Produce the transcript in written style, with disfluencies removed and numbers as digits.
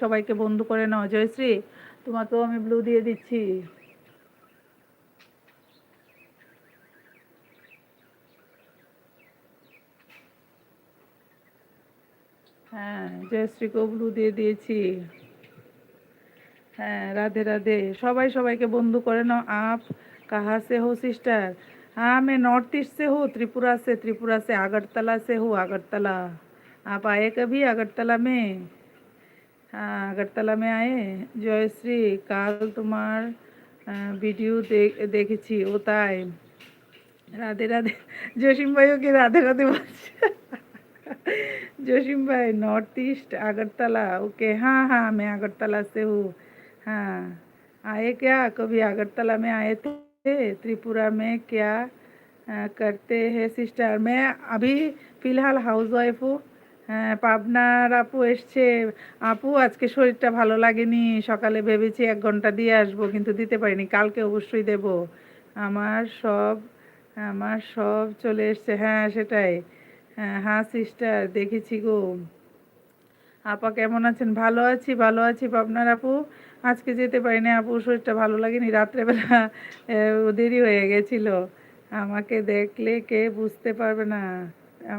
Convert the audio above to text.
সবাইকে বন্ধু করে নাও। জয়শ্রী, তোমাকেও আমি ব্লু দিয়ে দিচ্ছি। হ্যাঁ, জয়শ্রীকেও ব্লু দিয়ে দিয়েছি। হ্যাঁ, राधे राधे। সবাই সবাইকে বন্ধু করে নাও। आप कहाँ से हो सिस्टर? हाँ, मैं नॉर्थ ईस्ट से हूँ, त्रिपुरा से अगरतला से हूँ, अगरतला। आप आए कभी अगरतला में? हाँ, अगरतला में आए। জয়শ্রী, কাল তোমার ভিডিও দেখেছি, ও তাই। রাধে রাধে। জসিম ভাইও কি রাধে রাধে বলছে? जोशिम भाई, नॉर्थ ईस्ट अगरतला। ओके, हाँ हाँ, मैं अगरतला से हूँ। हाँ, आए क्या कभी अगरतला में आए थे? त्रिपुरा में क्या करते हैं सिस्टर? मैं अभी फ़िलहाल हाउस वाइफ हूँ। হ্যাঁ, পাবনার আপু এসছে। আপু, আজকে শরীরটা ভালো লাগেনি, সকালে ভেবেছি 1 ঘন্টা দিয়ে আসবো, কিন্তু দিতে পারিনি। কালকে অবশ্যই দেব। আমার সব আমার সব চলে এসছে। হ্যাঁ, সেটাই। হ্যাঁ হ্যাঁ সিস্টার, দেখেছি গো। আপা কেমন আছেন? ভালো আছি, ভালো আছি পাবনার আপু। আজকে যেতে পারিনি আপু, শরীরটা ভালো লাগেনি। রাত্রেবেলা দেরি হয়ে গেছিল। আমাকে দেখলে কে বুঝতে পারবে না।